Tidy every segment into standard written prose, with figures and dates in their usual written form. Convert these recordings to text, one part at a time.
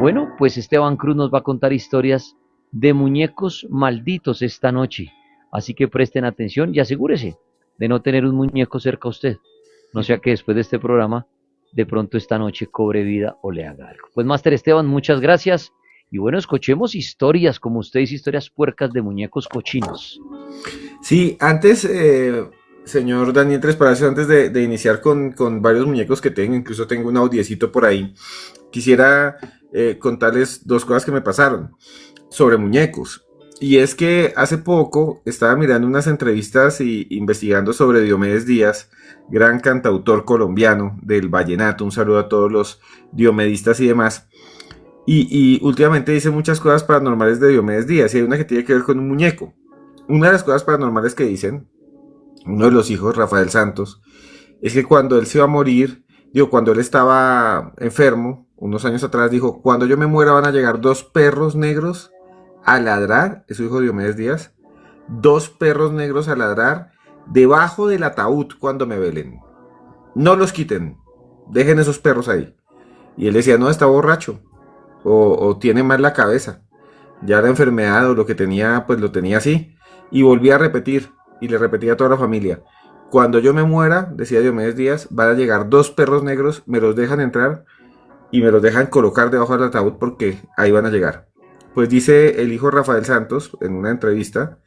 Bueno, pues Esteban Cruz nos va a contar historias de muñecos malditos esta noche. Así que presten atención y asegúrese de no tener un muñeco cerca a usted. No sea que después de este programa, de pronto esta noche cobre vida o le haga algo. Pues Máster Esteban, muchas gracias. Y bueno, escuchemos historias, como usted dice, historias puercas de muñecos cochinos. Sí, antes, señor Daniel Tres Palacios, antes de iniciar con varios muñecos que tengo, incluso tengo un audiecito por ahí, quisiera contarles dos cosas que me pasaron sobre muñecos. Y es que hace poco estaba mirando unas entrevistas y investigando sobre Diomedes Díaz, gran cantautor colombiano del vallenato. Un saludo a todos los diomedistas y demás. Y últimamente dice muchas cosas paranormales de Diomedes Díaz, y hay una que tiene que ver con un muñeco. Una de las cosas paranormales que dicen, uno de los hijos, Rafael Santos, es que cuando él se iba a morir, digo, cuando él estaba enfermo, unos años atrás, dijo: cuando yo me muera van a llegar dos perros negros a ladrar, es su hijo Diomedes Díaz, dos perros negros a ladrar debajo del ataúd cuando me velen. No los quiten, dejen esos perros ahí. Y él decía: no, está borracho, o tiene mal la cabeza. Ya la enfermedad o lo que tenía, pues lo tenía así. Y volvía a repetir, y le repetía a toda la familia: cuando yo me muera, decía Diomedes Díaz, van a llegar dos perros negros, me los dejan entrar y me los dejan colocar debajo del ataúd porque ahí van a llegar. Pues dice el hijo Rafael Santos en una entrevista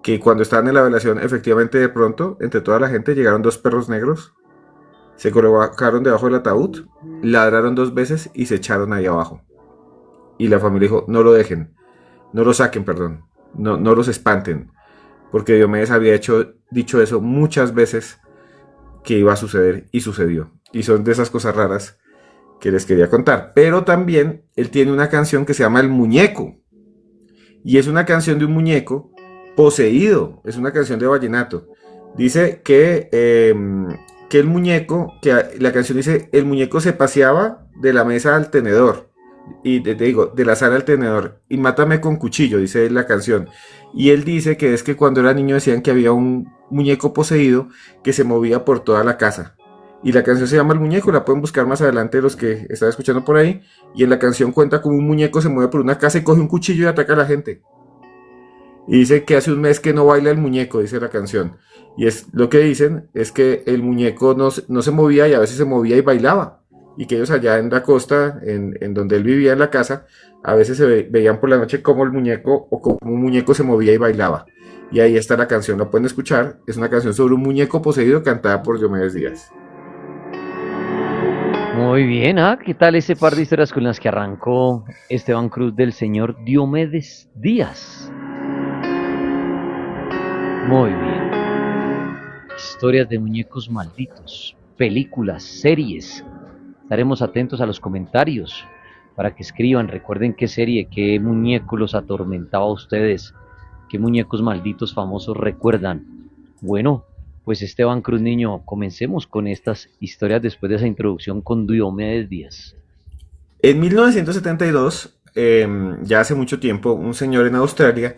que cuando estaban en la velación, efectivamente de pronto, entre toda la gente llegaron dos perros negros, se colocaron debajo del ataúd, ladraron dos veces y se echaron ahí abajo. Y la familia dijo: no lo dejen, no lo saquen, perdón, no los espanten, porque Diomedes había dicho eso muchas veces, que iba a suceder, y sucedió. Y son de esas cosas raras que les quería contar. Pero también él tiene una canción que se llama El Muñeco, y es una canción de un muñeco poseído, es una canción de vallenato. Dice que el muñeco, que la canción dice: el muñeco se paseaba de la mesa al tenedor, y te digo, de la sala al tenedor, y mátame con cuchillo, dice la canción. Y él dice que es que cuando era niño decían que había un muñeco poseído que se movía por toda la casa. Y la canción se llama El Muñeco, la pueden buscar más adelante los que están escuchando por ahí. Y en la canción cuenta como un muñeco se mueve por una casa y coge un cuchillo y ataca a la gente. Y dice que hace un mes que no baila el muñeco, dice la canción. Y es lo que dicen es que el muñeco no se movía, y a veces se movía y bailaba. Y que ellos allá en la costa, en donde él vivía en la casa, a veces veían por la noche cómo el muñeco o como un muñeco se movía y bailaba. Y ahí está la canción, la pueden escuchar. Es una canción sobre un muñeco poseído cantada por Diomedes Díaz. Muy bien, ¿ah? ¿Qué tal ese par de historias con las que arrancó Esteban Cruz del señor Diomedes Díaz? Muy bien. Historias de muñecos malditos, películas, series. Estaremos atentos a los comentarios para que escriban. Recuerden qué serie, qué muñeco los atormentaba a ustedes, qué muñecos malditos famosos recuerdan. Bueno, pues Esteban Cruz Niño, comencemos con estas historias después de esa introducción con Diomedes Díaz. En 1972, ya hace mucho tiempo, un señor en Australia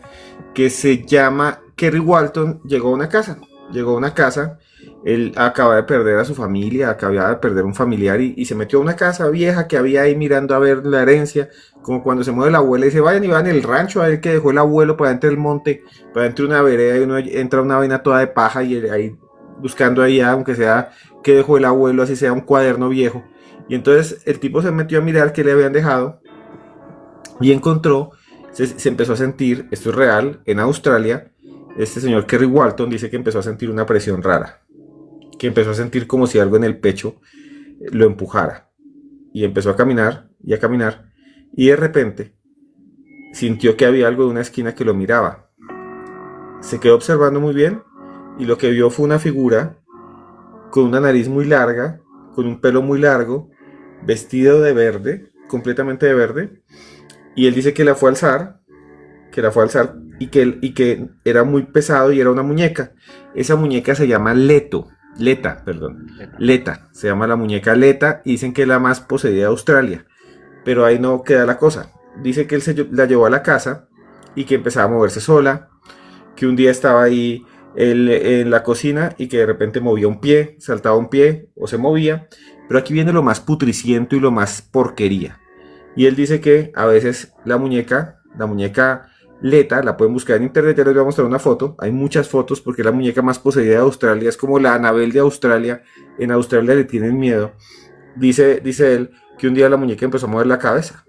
que se llama Kerry Walton llegó a una casa. Llegó a una casa, él acaba de perder a su familia, acaba de perder un familiar, y se metió a una casa vieja que había ahí mirando a ver la herencia, como cuando se mueve la abuela y dice: vayan y vean el rancho a ver que dejó el abuelo para dentro del monte, para dentro de una vereda, y uno entra a una vaina toda de paja y ahí buscando ahí, aunque sea que dejó el abuelo, así sea un cuaderno viejo. Y entonces el tipo se metió a mirar qué le habían dejado y encontró, se empezó a sentir, esto es real, en Australia, este señor Kerry Walton dice que empezó a sentir una presión rara, que empezó a sentir como si algo en el pecho lo empujara. Y empezó a caminar y a caminar, y de repente sintió que había algo de una esquina que lo miraba. Se quedó observando muy bien, y lo que vio fue una figura con una nariz muy larga, con un pelo muy largo, vestido de verde, completamente de verde, y él dice que la fue a alzar, y que era muy pesado y era una muñeca. Esa muñeca se llama Leta, se llama la muñeca Leta, y dicen que es la más poseída de Australia. Pero ahí no queda la cosa. Dice que él la llevó a la casa y que empezaba a moverse sola, que un día estaba ahí él en la cocina y que de repente movía un pie, saltaba un pie o se movía. Pero aquí viene lo más putriciento y lo más porquería. Y él dice que a veces la muñeca Leta, la pueden buscar en internet, ya les voy a mostrar una foto, hay muchas fotos porque es la muñeca más poseída de Australia, es como la Anabel de Australia, en Australia le tienen miedo. Dice él que un día la muñeca empezó a mover la cabeza,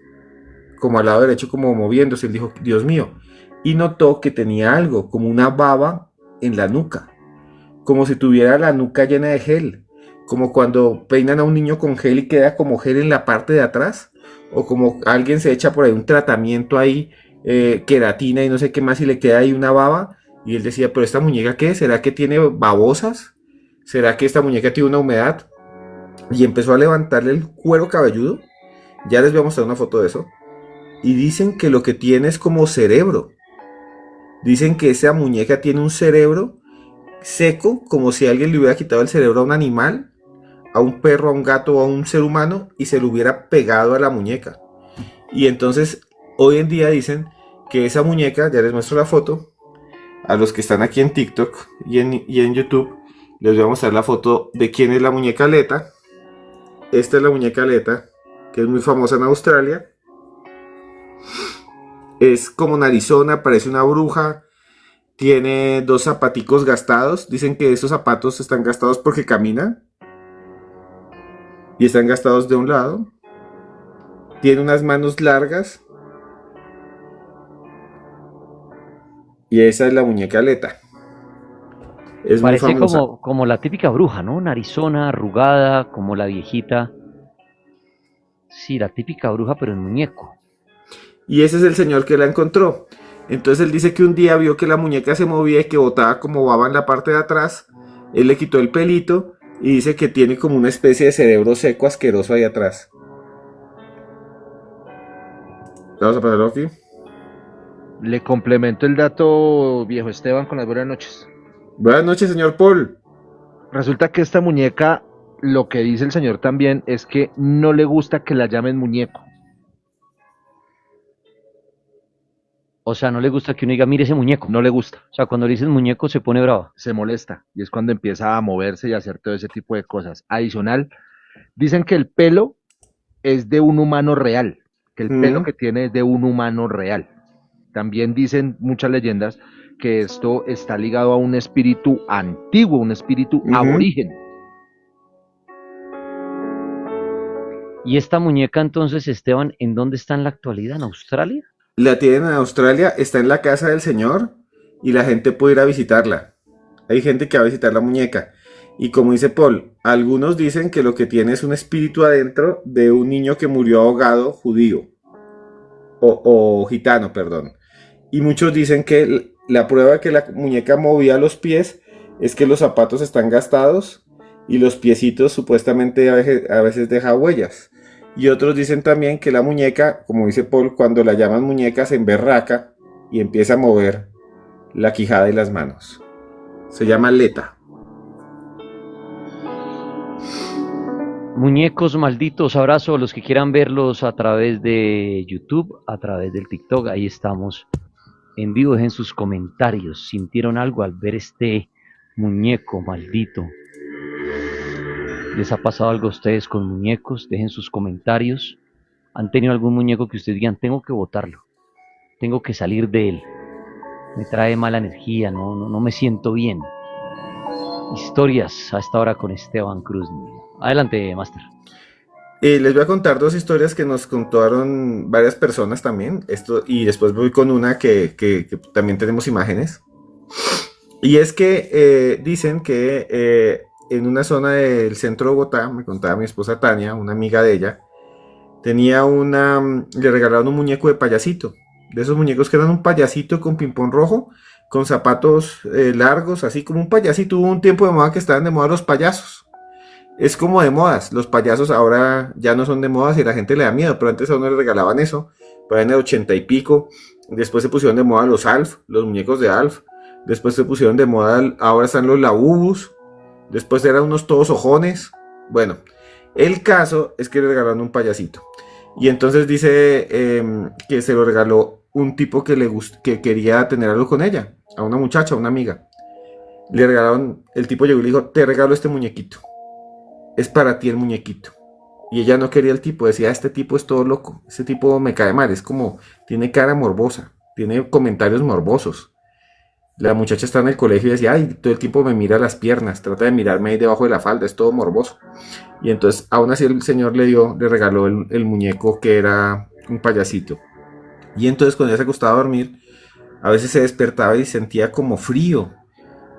como al lado derecho, como moviéndose, él dijo, Dios mío, y notó que tenía algo, como una baba en la nuca, como si tuviera la nuca llena de gel, como cuando peinan a un niño con gel y queda como gel en la parte de atrás, o como alguien se echa por ahí un tratamiento ahí, queratina y no sé qué más, y le queda ahí una baba, y él decía, pero esta muñeca ¿qué? ¿Será que tiene babosas? ¿Será que esta muñeca tiene una humedad? Y empezó a levantarle el cuero cabelludo, ya les voy a mostrar una foto de eso, y dicen que lo que tiene es como cerebro, dicen que esa muñeca tiene un cerebro seco, como si alguien le hubiera quitado el cerebro a un animal, a un perro, a un gato o a un ser humano y se lo hubiera pegado a la muñeca. Y entonces hoy en día dicen que esa muñeca, ya les muestro la foto, a los que están aquí en TikTok y en YouTube, les voy a mostrar la foto de quién es la muñeca Leta. Esta es la muñeca Leta, que es muy famosa en Australia. Es como narizona, parece una bruja. Tiene dos zapaticos gastados. Dicen que esos zapatos están gastados porque camina. Y están gastados de un lado. Tiene unas manos largas. Y esa es la muñeca Leta. Es muy Parece famosa. como la típica bruja, ¿no? Narizona, arrugada, como la viejita. Sí, la típica bruja, pero en muñeco. Y ese es el señor que la encontró. Entonces él dice que un día vio que la muñeca se movía y que botaba como baba en la parte de atrás. Él le quitó el pelito y dice que tiene como una especie de cerebro seco asqueroso ahí atrás. Vamos a ponerlo aquí. Le complemento el dato, viejo Esteban, con las buenas noches. Buenas noches, señor Paul. Resulta que esta muñeca, lo que dice el señor también es que no le gusta que la llamen muñeco. O sea, no le gusta que uno diga, mire ese muñeco. No le gusta, O sea, cuando le dices muñeco se pone brava. se molesta y es cuando empieza a moverse y a hacer todo ese tipo de cosas. Adicional, dicen que el pelo es de un humano real, que el pelo que tiene es de un humano real. También dicen muchas leyendas que esto está ligado a un espíritu antiguo, un espíritu aborigen. ¿Y esta muñeca entonces, Esteban, en dónde está en la actualidad? ¿En Australia? La tienen en Australia, está en la casa del señor y la gente puede ir a visitarla. Hay gente que va a visitar la muñeca. Y como dice Paul, algunos dicen que lo que tiene es un espíritu adentro de un niño que murió ahogado judío. O gitano, perdón. Y muchos dicen que la prueba de que la muñeca movía los pies es que los zapatos están gastados y los piecitos supuestamente a veces deja huellas. Y otros dicen también que la muñeca, como dice Paul, cuando la llaman muñeca se emberraca y empieza a mover la quijada y las manos. Se llama Leta. Muñecos malditos, abrazo a los que quieran verlos a través de YouTube, a través del TikTok, ahí estamos en vivo. Dejen sus comentarios, ¿sintieron algo al ver este muñeco maldito? ¿Les ha pasado algo a ustedes con muñecos? Dejen sus comentarios. ¿Han tenido algún muñeco que ustedes digan, tengo que botarlo, tengo que salir de él, me trae mala energía, no me siento bien? Historias a esta hora con Esteban Cruz. Adelante, Master. Les voy a contar dos historias que nos contaron varias personas también. Y después voy con una que también tenemos imágenes. Y es que dicen que en una zona del centro de Bogotá, me contaba mi esposa Tania, una amiga de ella, le regalaron un muñeco de payasito. De esos muñecos que eran un payasito con pimpón rojo, con zapatos largos, así como un payasito. Hubo un tiempo de moda que estaban de moda los payasos. Es como de modas, los payasos ahora ya no son de modas y la gente le da miedo, pero antes a uno le regalaban eso, para en el 80 y pico. Después se pusieron de moda los Alf, los muñecos de Alf. Después se pusieron de moda, ahora están los Labubus. Después eran unos todos ojones. Bueno, el caso es que le regalaron un payasito. Y entonces dice que se lo regaló un tipo que quería tener algo con ella, a una muchacha, a una amiga. Le regalaron, el tipo llegó y le dijo, te regalo este muñequito. Es para ti el muñequito. Y ella no quería el tipo, decía, este tipo es todo loco, este tipo me cae mal, es como, tiene cara morbosa, tiene comentarios morbosos. La muchacha está en el colegio y decía, ay, todo el tiempo me mira las piernas, trata de mirarme ahí debajo de la falda, es todo morboso. Y entonces, aún así el señor le regaló el muñeco que era un payasito. Y entonces cuando ella se acostaba a dormir, a veces se despertaba y sentía como frío,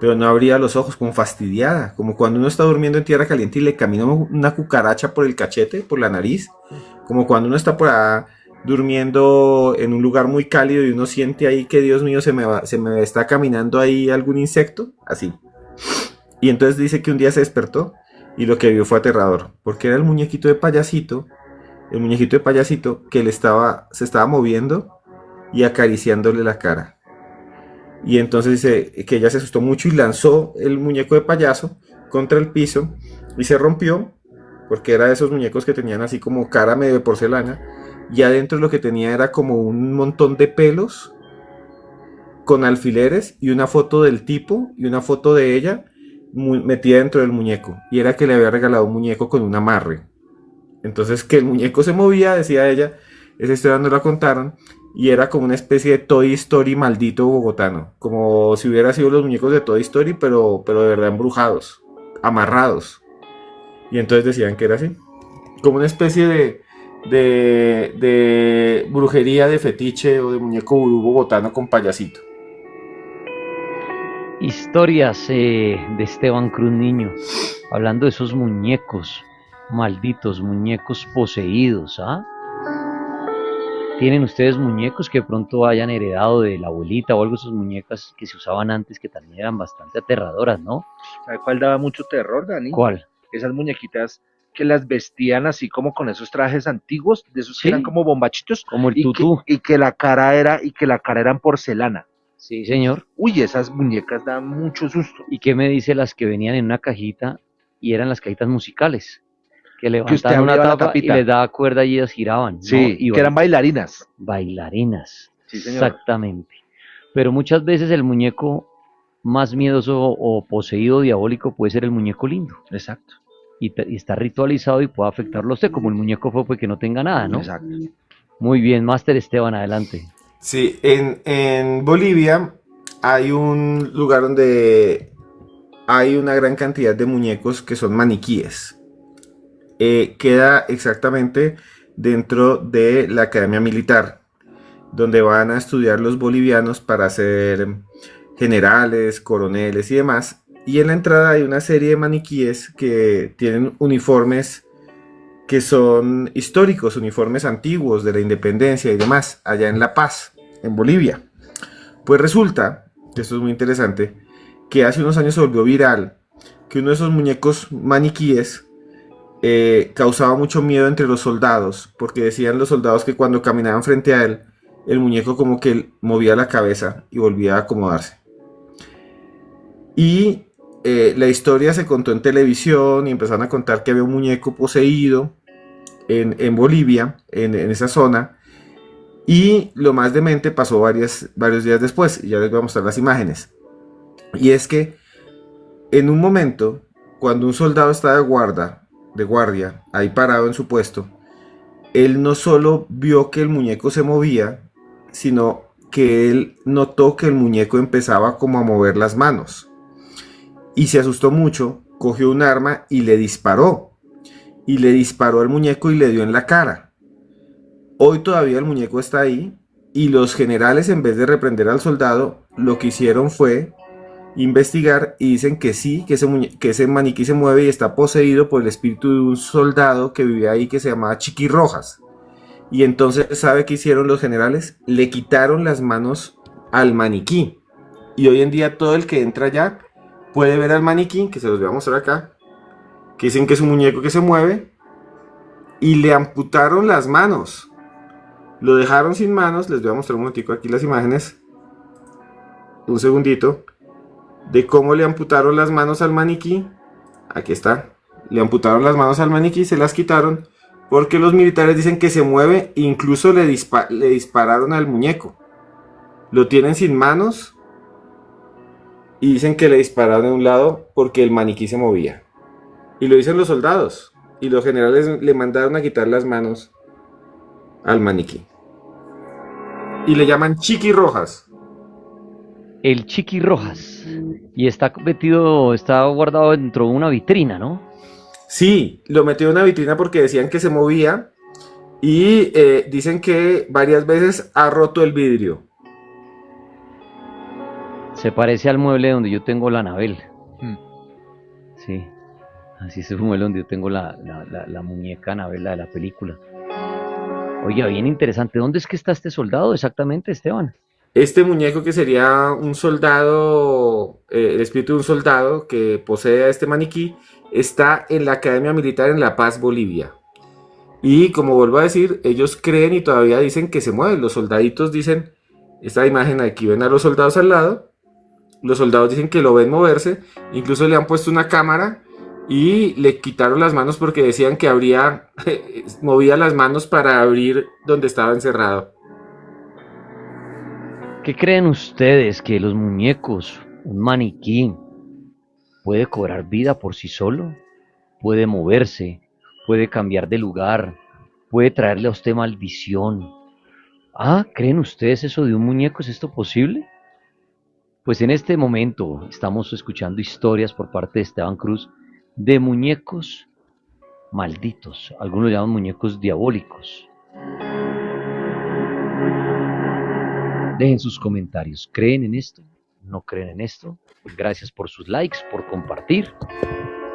pero no abría los ojos, como fastidiada, como cuando uno está durmiendo en tierra caliente y le camina una cucaracha por el cachete, por la nariz, como cuando uno está por ahí durmiendo en un lugar muy cálido y uno siente ahí que Dios mío se me está caminando ahí algún insecto, así. Y entonces dice que un día se despertó y lo que vio fue aterrador, porque era el muñequito de payasito que se estaba moviendo y acariciándole la cara. Y entonces dice que ella se asustó mucho y lanzó el muñeco de payaso contra el piso y se rompió, porque era de esos muñecos que tenían así como cara medio de porcelana, y adentro lo que tenía era como un montón de pelos con alfileres y una foto del tipo y una foto de ella metida dentro del muñeco, y era que le había regalado un muñeco con un amarre. Entonces que el muñeco se movía, decía ella, esa historia no la contaron, y era como una especie de Toy Story maldito bogotano, como si hubiera sido los muñecos de Toy Story, pero de verdad embrujados, amarrados. Y entonces decían que era así, como una especie de brujería de fetiche o de muñeco vudú bogotano con payasito. Historias de Esteban Cruz Niño, hablando de esos muñecos, malditos muñecos poseídos, ¿ah? ¿Tienen ustedes muñecos que de pronto hayan heredado de la abuelita o algo, esas muñecas que se usaban antes que también eran bastante aterradoras, ¿no? ¿Sabe cuál daba mucho terror, Dani? ¿Cuál? Esas muñequitas que las vestían así como con esos trajes antiguos, de esos que Sí, eran como bombachitos, como el y tutú. que la cara era en porcelana. Sí, señor. Uy, esas muñecas dan mucho susto. ¿Y qué me dice las que venían en una cajita y eran las cajitas musicales? Que Que usted levantaban una abría la tapa y tapita. les daba cuerda y ellas giraban, ¿no? Sí, Y que eran bailarinas. bailarinas. Sí, señor. Exactamente. Pero muchas veces el muñeco más miedoso o poseído diabólico puede ser el muñeco lindo. Exacto. Y está ritualizado y puede afectarlo a usted, como el muñeco fue pues que no tenga nada, ¿no? Exacto. Muy bien, Máster Esteban, adelante. Sí, en Bolivia hay un lugar donde hay una gran cantidad de muñecos que son maniquíes. Queda exactamente dentro de la Academia Militar, donde van a estudiar los bolivianos para ser generales, coroneles y demás. Y en la entrada hay una serie de maniquíes que tienen uniformes que son históricos, uniformes antiguos de la independencia y demás, allá en La Paz, en Bolivia. Pues resulta, que esto es muy interesante, que hace unos años se volvió viral que uno de esos muñecos maniquíes causaba mucho miedo entre los soldados, porque decían los soldados que cuando caminaban frente a él, el muñeco como que movía la cabeza y volvía a acomodarse. Y la historia se contó en televisión y empezaron a contar que había un muñeco poseído en Bolivia, en esa zona. Y lo más demente pasó varios días después, y ya les voy a mostrar las imágenes. Y es que en un momento, cuando un soldado está de guardia, ahí parado en su puesto, él no solo vio que el muñeco se movía, sino que él notó que el muñeco empezaba como a mover las manos. Y se asustó mucho, cogió un arma y le disparó. Y le disparó al muñeco y le dio en la cara. Hoy todavía el muñeco está ahí y los generales, en vez de reprender al soldado, lo que hicieron fue investigar y dicen que sí, que ese maniquí se mueve y está poseído por el espíritu de un soldado que vivía ahí que se llamaba Chiqui Rojas. Y entonces, ¿sabe qué hicieron los generales? Le quitaron las manos al maniquí. Y hoy en día todo el que entra allá puede ver al maniquí, que se los voy a mostrar acá, que dicen que es un muñeco que se mueve, y le amputaron las manos. Lo dejaron sin manos. Les voy a mostrar un momentico aquí las imágenes. Un segundito. De cómo le amputaron las manos al maniquí. Aquí está. Le amputaron las manos al maniquí, se las quitaron, porque los militares dicen que se mueve, incluso le dispararon al muñeco. Lo tienen sin manos y dicen que le dispararon de un lado porque el maniquí se movía. Y lo dicen los soldados. y los generales le mandaron a quitar las manos al maniquí. Y le llaman Chiqui Rojas. El Chiqui Rojas. Y está metido, está guardado dentro de una vitrina, ¿no? Sí, lo metió en una vitrina porque decían que se movía y dicen que varias veces ha roto el vidrio. Se parece al mueble donde yo tengo la Anabel. Mm. Sí, así es el mueble donde yo tengo la muñeca Anabel, la de la película. Oiga, bien interesante. ¿Dónde es que está este soldado exactamente, Esteban? Este muñeco que sería un soldado, el espíritu de un soldado que posee a este maniquí, está en la Academia Militar en La Paz, Bolivia. Y como vuelvo a decir, ellos creen y todavía dicen que se mueven. Los soldaditos dicen, esta imagen aquí ven a los soldados al lado, los soldados dicen que lo ven moverse, incluso le han puesto una cámara y le quitaron las manos porque decían que movía las manos para abrir donde estaba encerrado. ¿Qué creen ustedes que los muñecos, un maniquí, puede cobrar vida por sí solo? ¿Puede moverse? ¿Puede cambiar de lugar? ¿Puede traerle a usted maldición? Ah, ¿creen ustedes eso de un muñeco? ¿Es esto posible? Pues en este momento estamos escuchando historias por parte de Esteban Cruz de muñecos malditos. Algunos llaman muñecos diabólicos. Dejen sus comentarios. ¿Creen en esto? ¿No creen en esto? Gracias por sus likes, por compartir.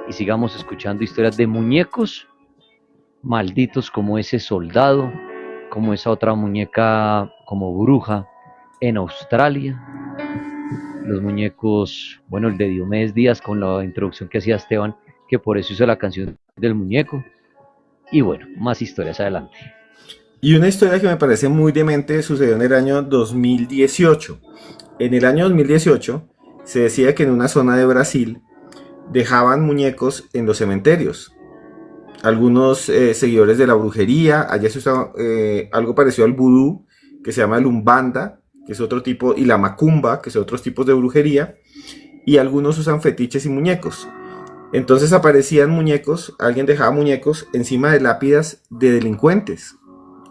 Y sigamos escuchando historias de muñecos malditos como ese soldado, como esa otra muñeca como bruja en Australia. Los muñecos, bueno, el de Diomedes Díaz con la introducción que hacía Esteban, que por eso hizo la canción del muñeco. Y bueno, más historias adelante. Y una historia que me parece muy demente sucedió en el año 2018. En el año 2018 se decía que en una zona de Brasil dejaban muñecos en los cementerios. Algunos seguidores de la brujería, allá se usa algo parecido al vudú, que se llama el umbanda, que es otro tipo, y la macumba, que son otros tipos de brujería, y algunos usan fetiches y muñecos. Entonces aparecían muñecos, alguien dejaba muñecos encima de lápidas de delincuentes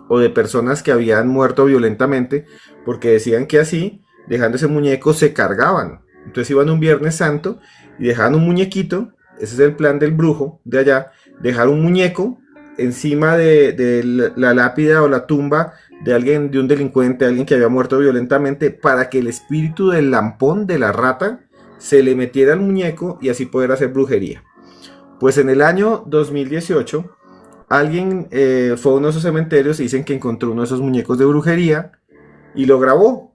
o de personas que habían muerto violentamente, porque decían que así, dejando ese muñeco, se cargaban. Entonces iban un Viernes Santo y dejaban un muñequito, ese es el plan del brujo de allá, dejar un muñeco encima de la lápida o la tumba de alguien, de un delincuente, alguien que había muerto violentamente, para que el espíritu del lampón, de la rata, se le metiera al muñeco y así poder hacer brujería. Pues en el año 2018 alguien fue a uno de esos cementerios y dicen que encontró uno de esos muñecos de brujería y lo grabó.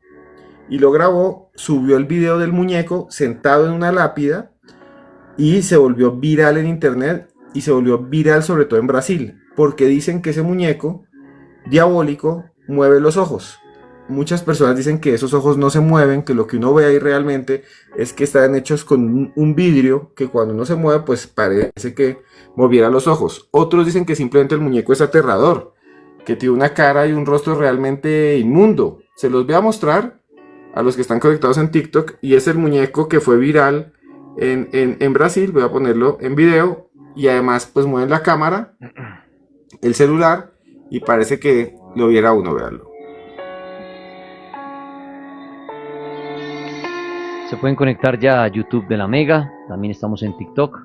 Y lo grabó, subió el video del muñeco sentado en una lápida y se volvió viral en internet y se volvió viral sobre todo en Brasil, porque dicen que ese muñeco diabólico mueve los ojos. Muchas personas dicen que esos ojos no se mueven, que lo que uno ve ahí realmente es que están hechos con un vidrio que cuando uno se mueve pues parece que moviera los ojos. Otros dicen que simplemente el muñeco es aterrador, que tiene una cara y un rostro realmente inmundo. Se los voy a mostrar a los que están conectados en TikTok y es el muñeco que fue viral en Brasil. Voy a ponerlo en video y además pues mueven la cámara, el celular y parece que lo viera uno, véanlo. Se pueden conectar ya a YouTube de la Mega, también estamos en TikTok,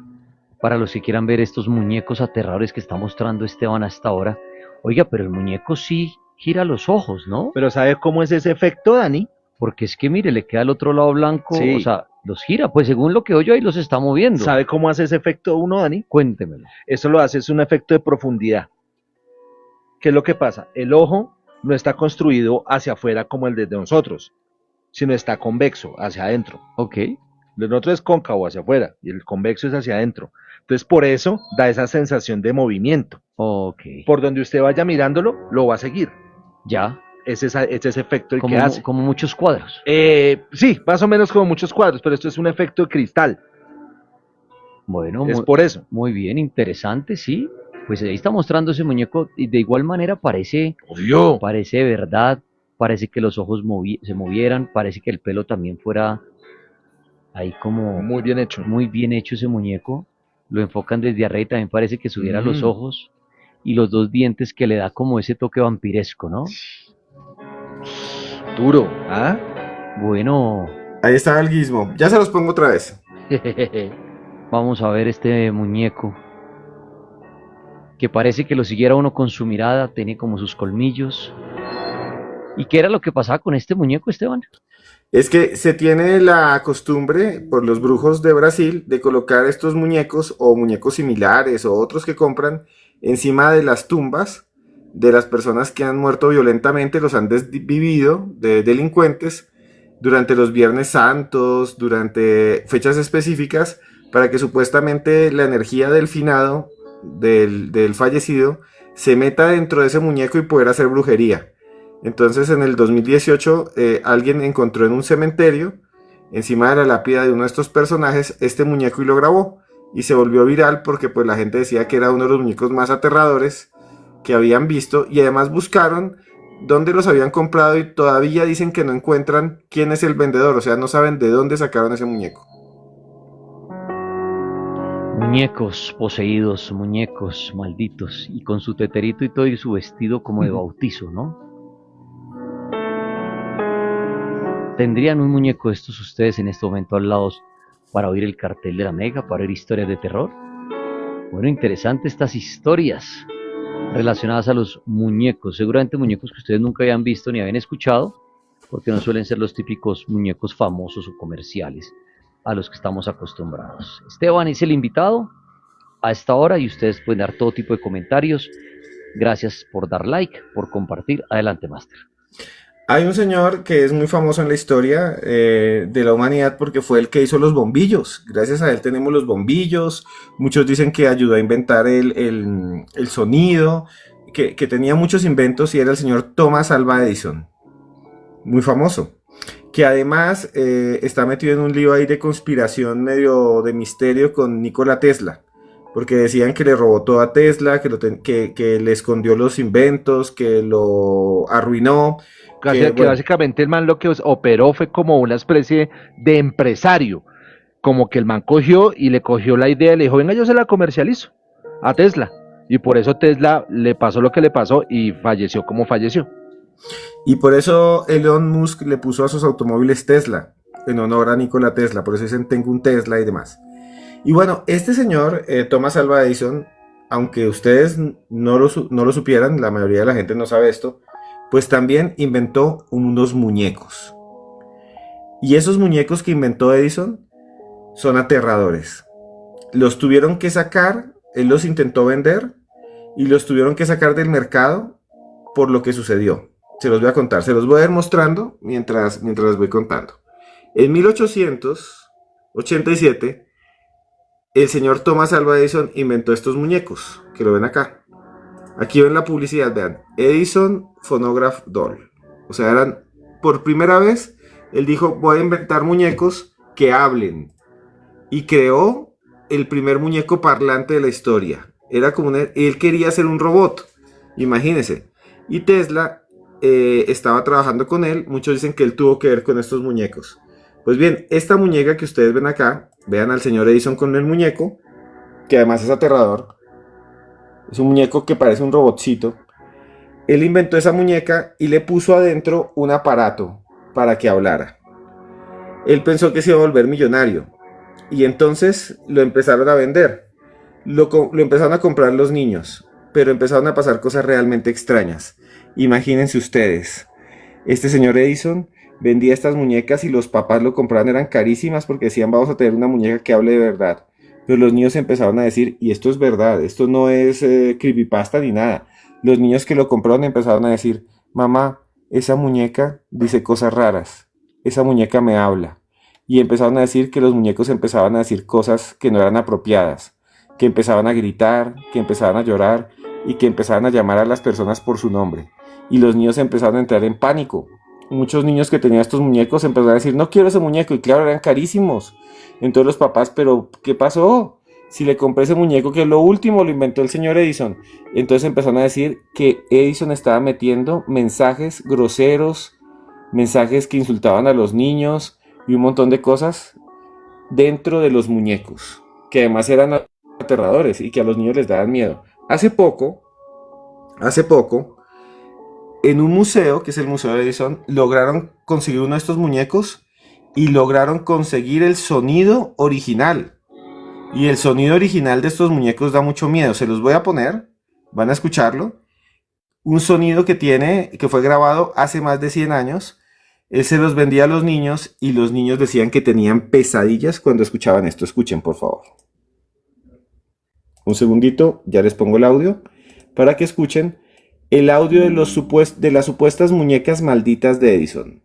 para los que quieran ver estos muñecos aterradores que está mostrando Esteban hasta ahora. Oiga, pero el muñeco sí gira los ojos, ¿no? Pero ¿sabe cómo es ese efecto, Dani? Porque es que mire, le queda al otro lado blanco, Sí. o sea, los gira, pues según lo que oyo ahí los está moviendo. ¿Sabe cómo hace ese efecto uno, Dani? Cuéntemelo. Eso lo hace, es un efecto de profundidad. ¿Qué es lo que pasa? El ojo no está construido hacia afuera como el de nosotros, sino está convexo, hacia adentro. Ok. El de nosotros es cóncavo hacia afuera y el convexo es hacia adentro. Entonces por eso da esa sensación de movimiento. Ok. Por donde usted vaya mirándolo, lo va a seguir. Ya. Es ese efecto el Como, que hace. como muchos cuadros. Sí, más o menos como muchos cuadros, pero esto es un efecto de cristal. Bueno, Es por eso. muy bien, interesante, sí. Pues ahí está mostrando ese muñeco y de igual manera parece Obvio. de verdad, parece que los ojos se movieran, parece que el pelo también fuera ahí como Muy bien hecho. muy bien hecho ese muñeco. lo enfocan desde arriba y también parece que subiera los Mm, ojos y los dos dientes que le da como ese toque vampiresco, ¿no? duro, ¿ah? Bueno, Ahí está el gizmo. Ya se los pongo otra vez. vamos a ver este muñeco que parece que lo siguiera uno con su mirada, tiene como sus colmillos. ¿Y qué era lo que pasaba con este muñeco, Esteban? Es que se tiene la costumbre por los brujos de Brasil de colocar estos muñecos o muñecos similares o otros que compran encima de las tumbas de las personas que han muerto violentamente, los han desvivido de delincuentes durante los Viernes Santos, durante fechas específicas, para que supuestamente la energía del finado, del fallecido, se meta dentro de ese muñeco y poder hacer brujería. Entonces en el 2018 alguien encontró en un cementerio, encima de la lápida de uno de estos personajes, este muñeco y lo grabó. Y se volvió viral porque pues la gente decía que era uno de los muñecos más aterradores que habían visto. Y además buscaron dónde los habían comprado y todavía dicen que no encuentran quién es el vendedor. O sea, no saben de dónde sacaron ese muñeco. Muñecos poseídos, muñecos malditos, y con su teterito y todo y su vestido como de bautizo, ¿no? ¿Tendrían un muñeco de estos ustedes en este momento al lado para oír el cartel de la Mega, para oír historias de terror? Bueno, interesante estas historias relacionadas a los muñecos, seguramente muñecos que ustedes nunca habían visto ni habían escuchado, porque no suelen ser los típicos muñecos famosos o comerciales a los que estamos acostumbrados. Esteban es el invitado a esta hora y ustedes pueden dar todo tipo de comentarios. Gracias por dar like, por compartir. Adelante, Master. Hay un señor que es muy famoso en la historia de la humanidad porque fue el que hizo los bombillos. Gracias a él tenemos los bombillos. Muchos dicen que ayudó a inventar el sonido, que tenía muchos inventos y era el señor Thomas Alva Edison. Muy famoso. Que además está metido en un lío ahí de conspiración medio de misterio con Nikola Tesla. Porque decían que le robó todo a Tesla, que le escondió los inventos, que lo arruinó. Que Bueno, básicamente el man lo que operó fue como una especie de empresario, como que el man cogió y le cogió la idea y le dijo, venga, yo se la comercializo a Tesla. Y por eso Tesla le pasó lo que le pasó y falleció como falleció. y por eso Elon Musk le puso a sus automóviles Tesla, en honor a Nikola Tesla. Por eso dicen tengo un Tesla y demás. Y bueno, este señor, Thomas Alva Edison, aunque ustedes no lo supieran, la mayoría de la gente no sabe esto, pues también inventó unos muñecos. Y esos muñecos que inventó Edison son aterradores. Los tuvieron que sacar, él los intentó vender y los tuvieron que sacar del mercado por lo que sucedió. Se los voy a contar, se los voy a ir mostrando mientras les voy contando. En 1887, el señor Thomas Alva Edison inventó estos muñecos, que lo ven acá. Aquí ven la publicidad, vean, Edison Phonograph Doll. O sea, eran, por primera vez, él dijo, voy a inventar muñecos que hablen. Y creó el primer muñeco parlante de la historia. Era como él quería ser un robot, imagínense. Y Tesla estaba trabajando con él, muchos dicen que él tuvo que ver con estos muñecos. Pues bien, esta muñeca que ustedes ven acá, vean al señor Edison con el muñeco, que además es aterrador. Es un muñeco que parece un robotcito. Él inventó esa muñeca y le puso adentro un aparato para que hablara. Él pensó que se iba a volver millonario. Y entonces lo empezaron a vender. Lo empezaron a comprar los niños. Pero empezaron a pasar cosas realmente extrañas. Imagínense ustedes. Este señor Edison vendía estas muñecas y los papás lo compraban, eran carísimas porque decían vamos a tener una muñeca que hable de verdad. Pero los niños empezaron a decir, y esto es verdad, esto no es creepypasta ni nada. Los niños que lo compraron empezaron a decir, mamá, esa muñeca dice cosas raras, esa muñeca me habla. Y empezaron a decir que los muñecos empezaban a decir cosas que no eran apropiadas, que empezaban a gritar, que empezaban a llorar y que empezaban a llamar a las personas por su nombre. Y los niños empezaron a entrar en pánico. Muchos niños que tenían estos muñecos empezaron a decir, no quiero ese muñeco, y claro, eran carísimos. Entonces los papás, pero ¿qué pasó? Si le compré ese muñeco, que es lo último, lo inventó el señor Edison. Entonces empezaron a decir que Edison estaba metiendo mensajes groseros, mensajes que insultaban a los niños y un montón de cosas dentro de los muñecos, que además eran aterradores y que a los niños les daban miedo. Hace poco, en un museo, que es el Museo de Edison, lograron conseguir uno de estos muñecos y lograron conseguir el sonido original. Y el sonido original de estos muñecos da mucho miedo. Se los voy a poner, van a escucharlo. Un sonido que fue grabado hace más de 100 años. Él se los vendía a los niños y los niños decían que tenían pesadillas cuando escuchaban esto. Escuchen, por favor. Un segundito, ya les pongo el audio para que escuchen el audio de las supuestas muñecas malditas de Edison.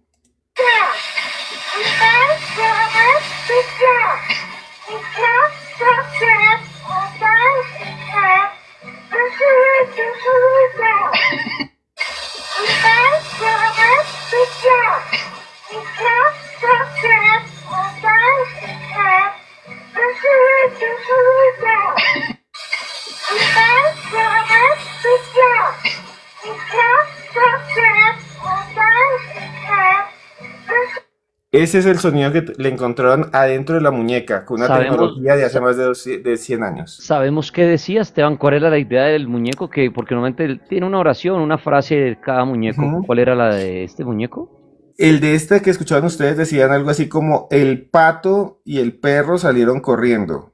Ese es el sonido que le encontraron adentro de la muñeca, con una tecnología de hace más de 100 años. ¿Sabemos qué decía Esteban? ¿Cuál era la idea del muñeco? Porque normalmente tiene una oración, una frase de cada muñeco. ¿Cuál era la de este muñeco? El de esta que escuchaban ustedes decían algo así como el pato y el perro salieron corriendo.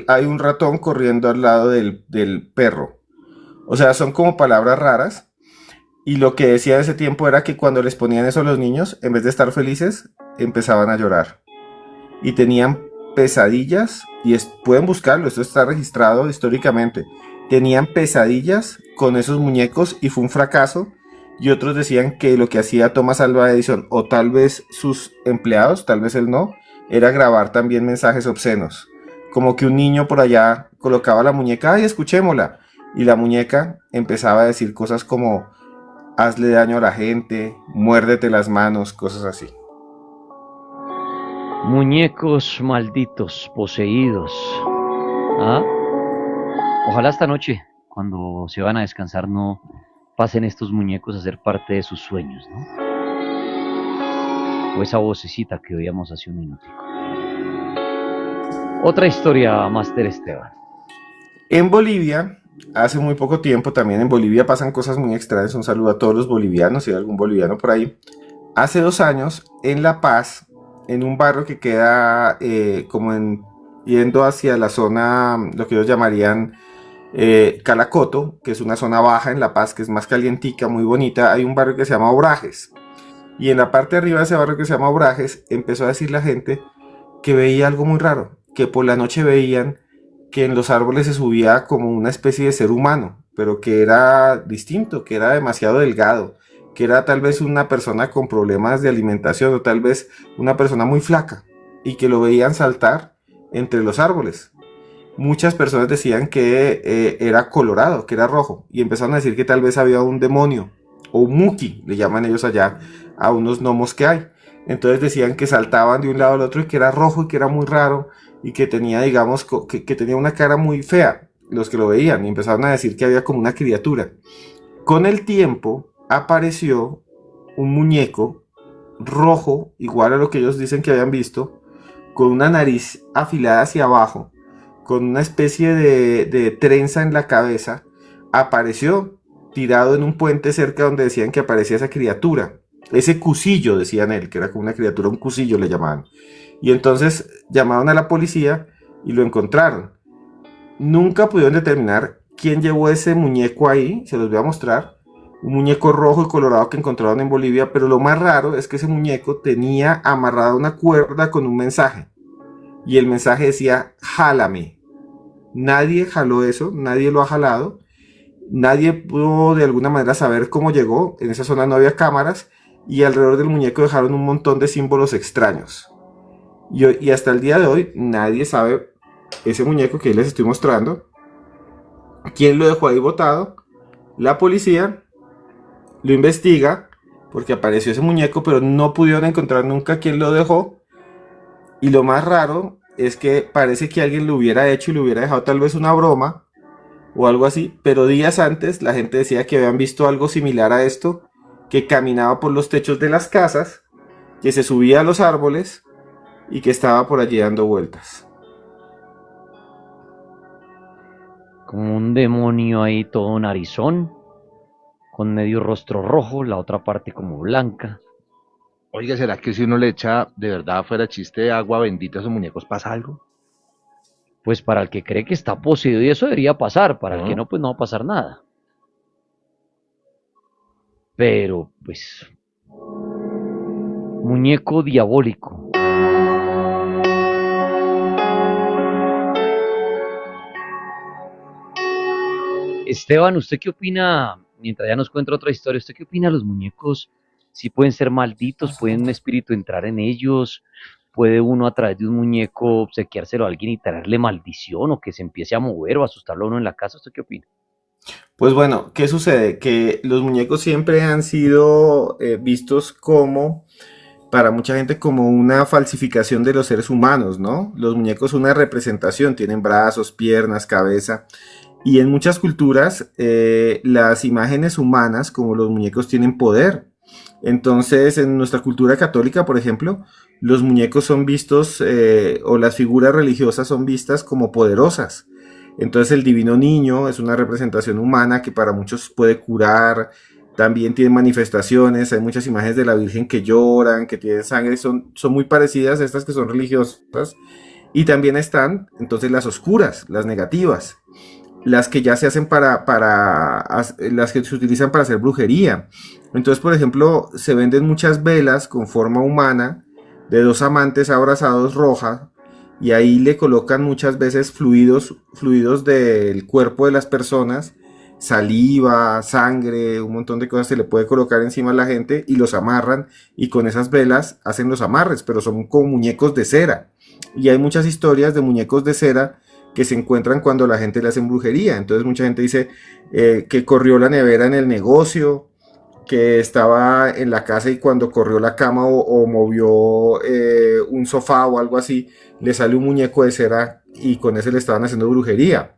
Hay un ratón corriendo al lado del perro. O sea, son como palabras raras. Y lo que decía en ese tiempo era que cuando les ponían eso a los niños, en vez de estar felices, empezaban a llorar. Y tenían pesadillas, y pueden buscarlo, esto está registrado históricamente. Tenían pesadillas con esos muñecos y fue un fracaso. Y otros decían que lo que hacía Thomas Alva Edison, o tal vez sus empleados, tal vez él no, era grabar también mensajes obscenos. Como que un niño por allá colocaba la muñeca, ¡ay, escuchémosla! Y la muñeca empezaba a decir cosas como hazle daño a la gente, muérdete las manos, cosas así. Muñecos malditos, poseídos. ¿Ah? Ojalá esta noche, cuando se van a descansar, no pasen estos muñecos a ser parte de sus sueños, ¿no? O esa vocecita que oíamos hace un minutico. Otra historia, Master Esteban. En Bolivia, hace muy poco tiempo, también en Bolivia pasan cosas muy extrañas. Un saludo a todos los bolivianos, si hay algún boliviano por ahí. Hace 2 años, en La Paz, en un barrio que queda yendo hacia la zona, lo que ellos llamarían Calacoto, que es una zona baja en La Paz, que es más calientica, muy bonita. Hay un barrio que se llama Obrajes. Y en la parte de arriba de ese barrio que se llama Obrajes, empezó a decir la gente que veía algo muy raro, que por la noche veían que en los árboles se subía como una especie de ser humano, pero que era distinto, que era demasiado delgado, que era tal vez una persona con problemas de alimentación o tal vez una persona muy flaca y que lo veían saltar entre los árboles. Muchas personas decían que era colorado, que era rojo, y empezaron a decir que tal vez había un demonio o un muki, le llaman ellos allá a unos gnomos que hay. Entonces decían que saltaban de un lado al otro y que era rojo y que era muy raro y que tenía, digamos, que tenía una cara muy fea, los que lo veían, y empezaron a decir que había como una criatura. Con el tiempo apareció un muñeco rojo, igual a lo que ellos dicen que habían visto, con una nariz afilada hacia abajo, con una especie de trenza en la cabeza. Apareció tirado en un puente cerca donde decían que aparecía esa criatura. Ese cusillo, decían él, que era como una criatura, un cusillo le llamaban. Y entonces llamaron a la policía y lo encontraron. Nunca pudieron determinar quién llevó ese muñeco ahí, se los voy a mostrar. Un muñeco rojo y colorado que encontraron en Bolivia, pero lo más raro es que ese muñeco tenía amarrada una cuerda con un mensaje. Y el mensaje decía, jálame. Nadie jaló eso, nadie lo ha jalado. Nadie pudo de alguna manera saber cómo llegó. En esa zona no había cámaras. Y alrededor del muñeco dejaron un montón de símbolos extraños. Y hasta el día de hoy nadie sabe ese muñeco que les estoy mostrando. ¿Quién lo dejó ahí botado? La policía lo investiga porque apareció ese muñeco, pero no pudieron encontrar nunca quién lo dejó. Y lo más raro es que parece que alguien lo hubiera hecho y le hubiera dejado tal vez una broma o algo así, pero días antes la gente decía que habían visto algo similar a esto, que caminaba por los techos de las casas, que se subía a los árboles y que estaba por allí dando vueltas. como un demonio ahí todo narizón, con medio rostro rojo, la otra parte como blanca. Oiga, ¿será que si uno le echa de verdad fuera chiste agua bendita a esos muñecos pasa algo? Pues para el que cree que está poseído y eso debería pasar, para el que ¿No? no, pues no va a pasar nada. Pero, pues, muñeco diabólico. Esteban, ¿usted qué opina? Mientras ya nos cuenta otra historia, ¿usted qué opina de los muñecos? Si pueden ser malditos, pueden un espíritu entrar en ellos, puede uno a través de un muñeco obsequiárselo a alguien y traerle maldición o que se empiece a mover o asustarlo a uno en la casa. ¿Usted qué opina? Pues bueno, ¿qué sucede? Que los muñecos siempre han sido vistos como, para mucha gente, como una falsificación de los seres humanos, ¿no? Los muñecos son una representación, tienen brazos, piernas, cabeza. Y en muchas culturas, las imágenes humanas, como los muñecos, tienen poder. Entonces, en nuestra cultura católica, por ejemplo, los muñecos son vistos, o las figuras religiosas son vistas como poderosas. Entonces, el divino niño es una representación humana que para muchos puede curar. También tiene manifestaciones, hay muchas imágenes de la Virgen que lloran, que tienen sangre, son muy parecidas a estas que son religiosas. Y también están, entonces, las oscuras, las negativas, las que ya se hacen las que se utilizan para hacer brujería. Entonces, por ejemplo, se venden muchas velas con forma humana de dos amantes abrazados roja, y ahí le colocan muchas veces fluidos del cuerpo de las personas, saliva, sangre, un montón de cosas se le puede colocar encima a la gente y los amarran, y con esas velas hacen los amarres, pero son como muñecos de cera. Y hay muchas historias de muñecos de cera que se encuentran cuando la gente le hacen brujería. Entonces mucha gente dice que corrió la nevera en el negocio, que estaba en la casa y cuando corrió la cama o movió un sofá o algo así, le sale un muñeco de cera y con ese le estaban haciendo brujería.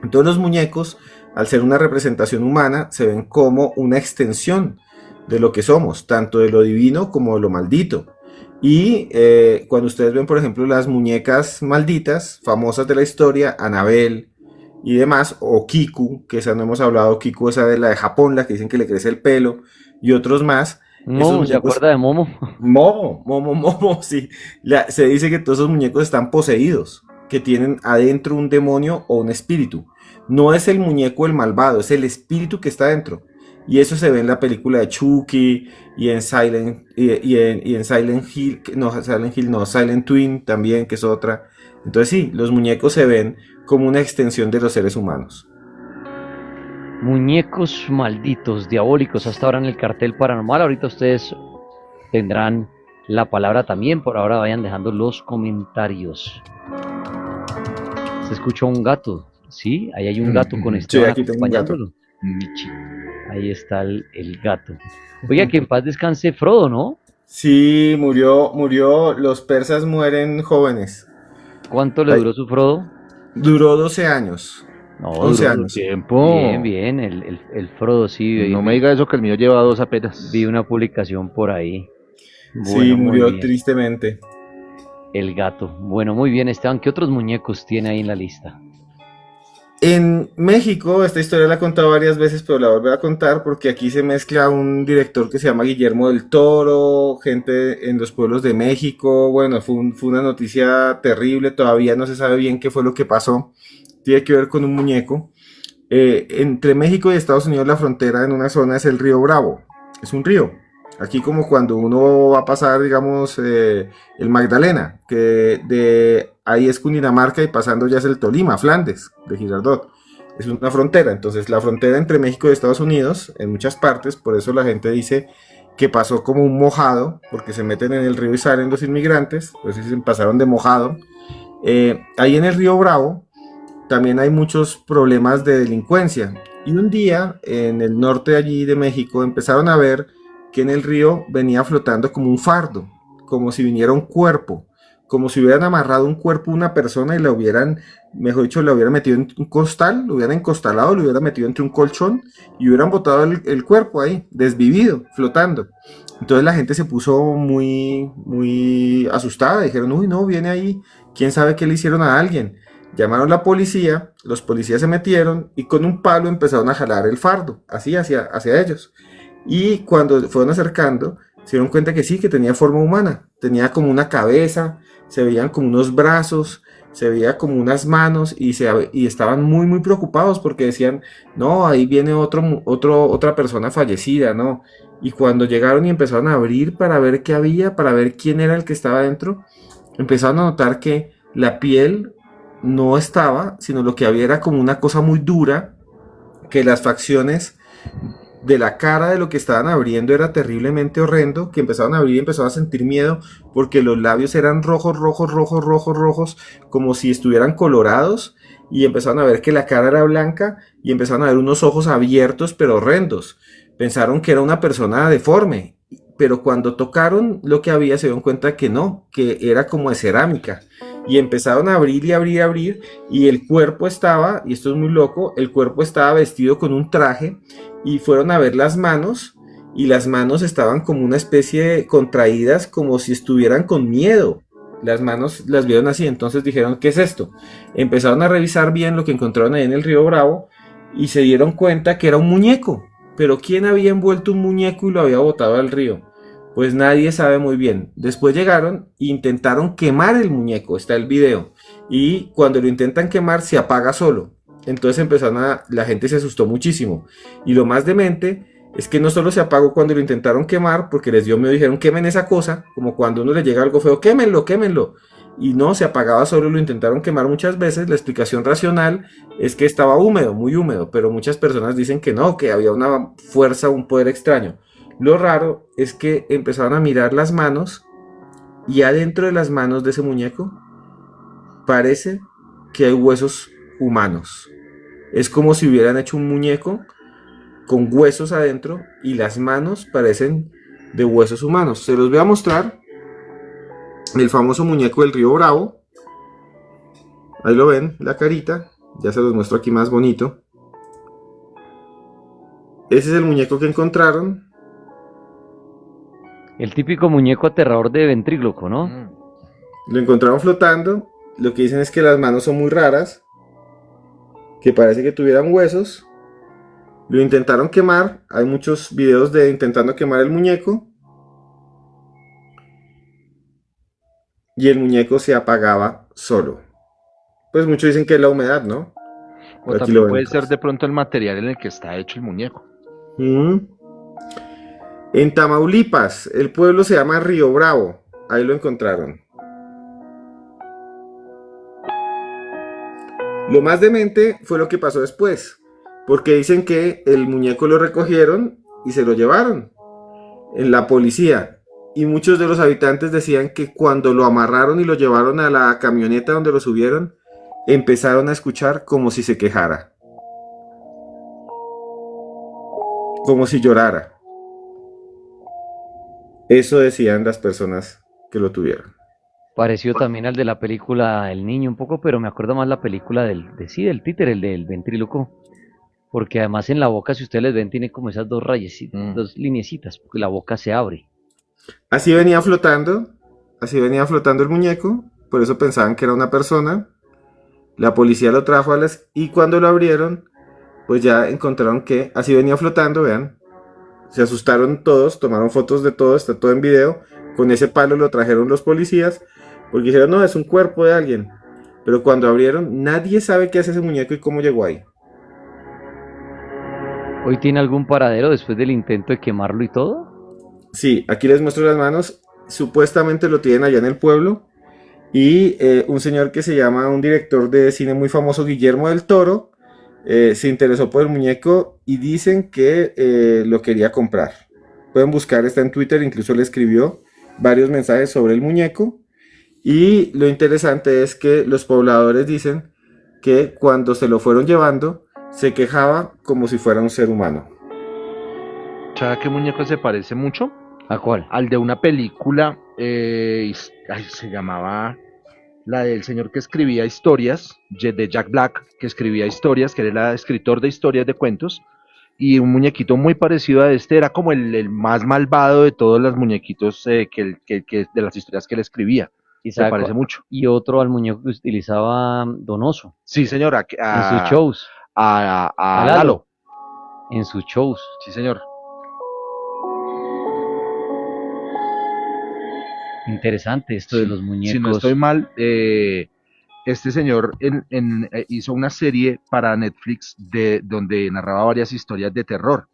Entonces los muñecos, al ser una representación humana, se ven como una extensión de lo que somos, tanto de lo divino como de lo maldito. Y cuando ustedes ven, por ejemplo, las muñecas malditas, famosas de la historia, Anabel y demás, o Kiku, que esa no hemos hablado, Kiku, esa de la de Japón, la que dicen que le crece el pelo, y otros más, esos Momo, ¿se muñecos, acuerda de Momo? Momo, sí, se dice que todos esos muñecos están poseídos, que tienen adentro un demonio o un espíritu. No es el muñeco el malvado, es el espíritu que está dentro. Y eso se ve en la película de Chucky y en Silent Hill, no, Silent Twin también, que es otra. Entonces sí, los muñecos se ven como una extensión de los seres humanos. Muñecos malditos, diabólicos, hasta ahora en el cartel paranormal. Ahorita ustedes tendrán la palabra también. Por ahora vayan dejando los comentarios. Se escucha un gato, ¿sí? Ahí hay un gato con Sí, Esteban aquí tengo un gato. acompañándolo. Michi. Ahí está el gato. Oiga, que en paz descanse Frodo, ¿no? Sí, murió. Los persas mueren jóvenes. ¿Cuánto le Ay, duró su Frodo? duró 12 años, No, 11 duró años. Tiempo. bien, bien. El Frodo, sí. No me diga eso que el mío lleva 2 apenas. Vi una publicación por ahí. Sí, Bueno, muy murió bien. tristemente. El gato. Bueno, muy bien, Esteban. ¿Qué otros muñecos tiene ahí en la lista? En México, esta historia la he contado varias veces, pero la vuelvo a contar porque aquí se mezcla un director que se llama Guillermo del Toro, gente en los pueblos de México. Bueno, fue una noticia terrible, todavía no se sabe bien qué fue lo que pasó. Tiene que ver con un muñeco. Entre México y Estados Unidos, la frontera en una zona es el río Bravo. Es un río. Aquí como cuando uno va a pasar, digamos, el Magdalena, que de ahí es Cundinamarca y pasando ya es el Tolima, Flandes, de Girardot. Es una frontera, entonces la frontera entre México y Estados Unidos, en muchas partes, por eso la gente dice que pasó como un mojado, porque se meten en el río y salen los inmigrantes, pues dicen pasaron de mojado. Ahí en el río Bravo también hay muchos problemas de delincuencia. Y un día, en el norte de allí de México, empezaron a ver que en el río venía flotando como un fardo, como si viniera un cuerpo, como si hubieran amarrado un cuerpo a una persona y la hubieran, mejor dicho, la hubieran metido en un costal, lo hubieran encostalado, lo hubieran metido entre un colchón y hubieran botado el cuerpo ahí, desvivido, flotando. Entonces la gente se puso muy asustada, dijeron, uy, no, viene ahí, quién sabe qué le hicieron a alguien. Llamaron a la policía, los policías se metieron y con un palo empezaron a jalar el fardo, así hacia ellos. Y cuando fueron acercando, se dieron cuenta que sí, que tenía forma humana. Tenía como una cabeza, se veían como unos brazos, se veía como unas manos y estaban muy, muy preocupados porque decían, no, ahí viene otra persona fallecida, ¿no? Y cuando llegaron y empezaron a abrir para ver qué había, para ver quién era el que estaba dentro, empezaron a notar que la piel no estaba, sino lo que había era como una cosa muy dura, que las facciones de la cara de lo que estaban abriendo era terriblemente horrendo, que empezaron a abrir y empezaron a sentir miedo porque los labios eran rojos, rojos, rojos, rojos, rojos, como si estuvieran colorados, y empezaron a ver que la cara era blanca y empezaron a ver unos ojos abiertos pero horrendos. Pensaron que era una persona deforme, pero cuando tocaron lo que había se dieron cuenta que no, que era como de cerámica. Y empezaron a abrir y abrir y abrir, y el cuerpo estaba, y esto es muy loco, el cuerpo estaba vestido con un traje, y fueron a ver las manos, y las manos estaban como una especie de contraídas, como si estuvieran con miedo. Las manos las vieron así, entonces dijeron, ¿qué es esto? Empezaron a revisar bien lo que encontraron ahí en el río Bravo, y se dieron cuenta que era un muñeco. Pero ¿quién había envuelto un muñeco y lo había botado al río? Pues nadie sabe muy bien. Después llegaron e intentaron quemar el muñeco, está el video. Y cuando lo intentan quemar se apaga solo. Entonces la gente se asustó muchísimo. Y lo más demente es que no solo se apagó cuando lo intentaron quemar, porque les dio miedo, dijeron quemen esa cosa, como cuando a uno le llega algo feo, quémenlo, quémenlo. Y no, se apagaba solo, lo intentaron quemar muchas veces. La explicación racional es que estaba húmedo, muy húmedo, pero muchas personas dicen que no, que había una fuerza, un poder extraño. Lo raro es que empezaron a mirar las manos y adentro de las manos de ese muñeco parece que hay huesos humanos. Es como si hubieran hecho un muñeco con huesos adentro y las manos parecen de huesos humanos. Se los voy a mostrar. El famoso muñeco del río Bravo. Ahí lo ven, la carita. Ya se los muestro aquí más bonito. Ese es el muñeco que encontraron. El típico muñeco aterrador de ventríloco, ¿no? Lo encontraron flotando. Lo que dicen es que las manos son muy raras, que parece que tuvieran huesos. Lo intentaron quemar. Hay muchos videos de intentando quemar el muñeco. Y el muñeco se apagaba solo. Pues muchos dicen que es la humedad, ¿no? O también puede ser de pronto el material en el que está hecho el muñeco. En Tamaulipas, el pueblo se llama Río Bravo. Ahí lo encontraron. Lo más demente fue lo que pasó después, porque dicen que el muñeco lo recogieron y se lo llevaron en la policía. Y muchos de los habitantes decían que cuando lo amarraron y lo llevaron a la camioneta donde lo subieron, empezaron a escuchar como si se quejara, como si llorara. Eso decían las personas que lo tuvieron. Pareció también al de la película El Niño un poco, pero me acuerdo más la película del títere, el del ventríloco, porque además en la boca, si ustedes les ven, tiene como esas dos rayecitas, dos lineecitas, porque la boca se abre. Así venía flotando el muñeco, por eso pensaban que era una persona. La policía lo trajo y cuando lo abrieron, pues ya encontraron que así venía flotando, vean. Se asustaron todos, tomaron fotos de todo, está todo en video. Con ese palo lo trajeron los policías, porque dijeron, no, es un cuerpo de alguien. Pero cuando abrieron, nadie sabe qué hace ese muñeco y cómo llegó ahí. ¿Hoy tiene algún paradero después del intento de quemarlo y todo? Sí, aquí les muestro las manos. Supuestamente lo tienen allá en el pueblo. Y un señor que se llama, un director de cine muy famoso, Guillermo del Toro, se interesó por el muñeco y dicen que lo quería comprar. Pueden buscar, está en Twitter, incluso le escribió varios mensajes sobre el muñeco. Y lo interesante es que los pobladores dicen que cuando se lo fueron llevando, se quejaba como si fuera un ser humano. ¿Sabe a qué muñeco se parece mucho? ¿A cuál? Al de una película, se llamaba la del señor que escribía historias, de Jack Black, que escribía historias, que era el escritor de historias de cuentos, y un muñequito muy parecido a este, era como el más malvado de todos los muñequitos de las historias que él escribía. Y se parece mucho. Y otro al muñeco que utilizaba Donoso Sí, señora, en sus shows, a Lalo. Lalo. en sus shows. Sí, señor. Interesante esto de los Si no muñecos. estoy mal, este señor hizo una serie para Netflix donde narraba varias historias de terror.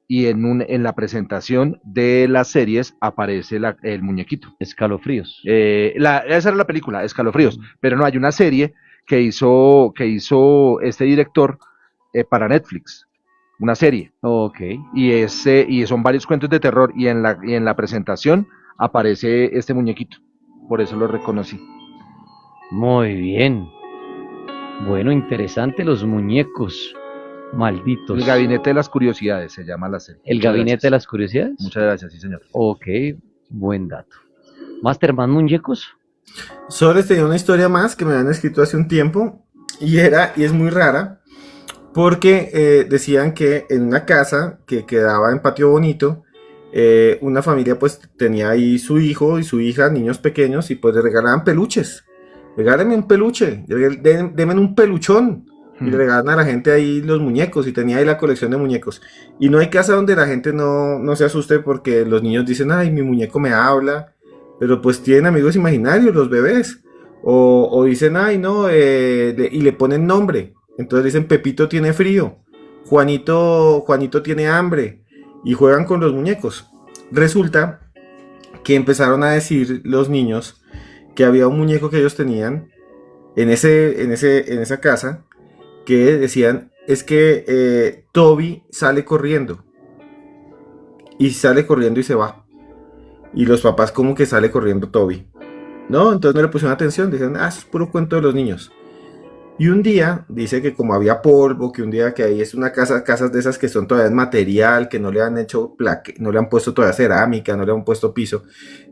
Y en la presentación de las series aparece el muñequito. Escalofríos. Esa era la película, Escalofríos. Pero no, hay una serie que hizo este director para Netflix. Una serie. Ok. Y son varios cuentos de terror. Y en la presentación aparece este muñequito. Por eso lo reconocí. Muy bien. Bueno, interesante los muñecos malditos. El Gabinete de las Curiosidades se llama la serie. ¿El Muchas Gabinete gracias. de las Curiosidades? Muchas gracias, sí, señor. Ok, buen dato. ¿Master, más muñecos? Solo tenía una historia más que me habían escrito hace un tiempo y es muy rara porque decían que en una casa que quedaba en Patio Bonito, una familia pues tenía ahí su hijo y su hija, niños pequeños, y pues le regalaban peluches. Regálenme un peluche, denme un peluchón. Y le regalan a la gente ahí los muñecos, y tenía ahí la colección de muñecos. Y no hay casa donde la gente no se asuste porque los niños dicen, ay, mi muñeco me habla. Pero pues tienen amigos imaginarios los bebés. O dicen, ay, no, y le ponen nombre. Entonces dicen, Pepito tiene frío, Juanito tiene hambre. Y juegan con los muñecos. Resulta que empezaron a decir los niños que había un muñeco que ellos tenían en esa casa, que decían, es que Toby sale corriendo. Y sale corriendo y se va. Y los papás como que sale corriendo Toby. No, entonces no le pusieron atención. Dicen, eso es puro cuento de los niños. Y un día, dice que como había polvo, que un día que ahí es una casas de esas que son todavía en material, que no le han hecho no le han puesto todavía cerámica, no le han puesto piso.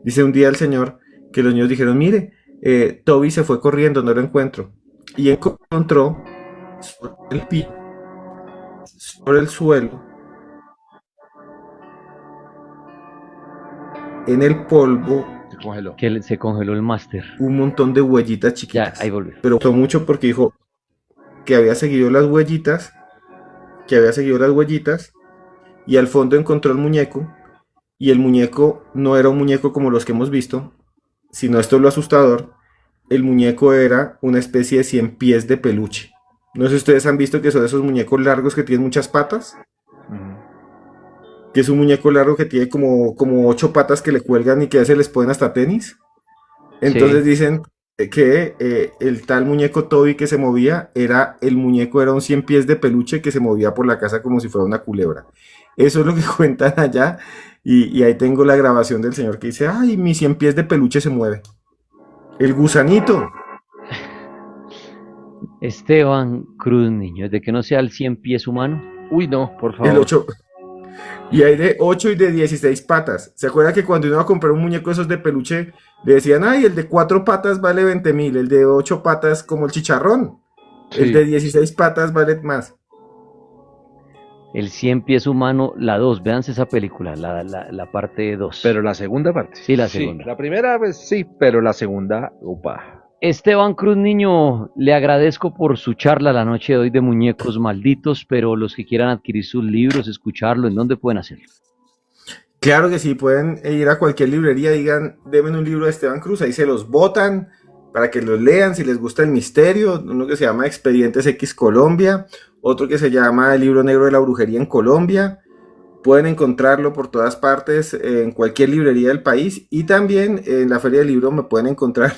Dice un día el señor que los niños dijeron, mire, Toby se fue corriendo, no lo encuentro. Y encontró sobre el suelo, en el polvo, Se congeló. Que se congeló el Master. un montón de huellitas Ya, chiquitas. ahí volvió. Pero gustó mucho porque dijo que había seguido las huellitas, y al fondo encontró el muñeco, y el muñeco no era un muñeco como los que hemos visto, sino, esto es lo asustador, el muñeco era una especie de 100 pies de peluche. No sé si ustedes han visto que son esos muñecos largos que tienen muchas patas. Que es un muñeco largo que tiene como 8 patas que le cuelgan y que a veces les ponen hasta tenis. Entonces Sí. dicen que el tal muñeco Toby que se movía era un 100 pies de peluche que se movía por la casa como si fuera una culebra. Eso es lo que cuentan allá, y ahí tengo la grabación del señor que dice, ay, mi 100 pies de peluche se mueve. El gusanito. Esteban Cruz, niño, de que no sea el 100 pies humano. Uy, no, por El favor. 8. Y hay de 8 y de 16 patas. ¿Se acuerda que cuando uno iba a comprar un muñeco de esos de peluche, le decían, ay, el de 4 patas vale 20.000, el de 8 patas como el chicharrón, Sí. el de 16 patas vale más? El 100 pies humano, la 2. Véanse esa película, la parte 2. Pero la segunda parte. Sí, la segunda. La primera, pues sí, pero la segunda, upa. Esteban Cruz, niño, le agradezco por su charla la noche de hoy de Muñecos Malditos, pero los que quieran adquirir sus libros, escucharlo, ¿en dónde pueden hacerlo? Claro que sí, pueden ir a cualquier librería, digan, denme un libro de Esteban Cruz, ahí se los botan para que los lean si les gusta el misterio. Uno que se llama Expedientes X Colombia, otro que se llama El Libro Negro de la Brujería en Colombia. Pueden encontrarlo por todas partes, en cualquier librería del país, y también en la Feria del Libro me pueden encontrar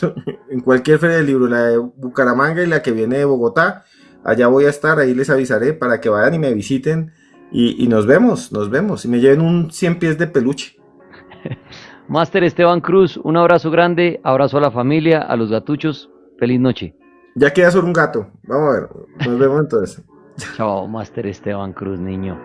en cualquier Feria del Libro, la de Bucaramanga y la que viene de Bogotá. Allá voy a estar, ahí les avisaré para que vayan y me visiten, y nos vemos, y me lleven un 100 pies de peluche. Máster Esteban Cruz, un abrazo grande, abrazo a la familia, a los gatuchos, feliz noche. Ya queda solo un gato, vamos a ver, nos vemos entonces. Chao, Máster Esteban Cruz, niño.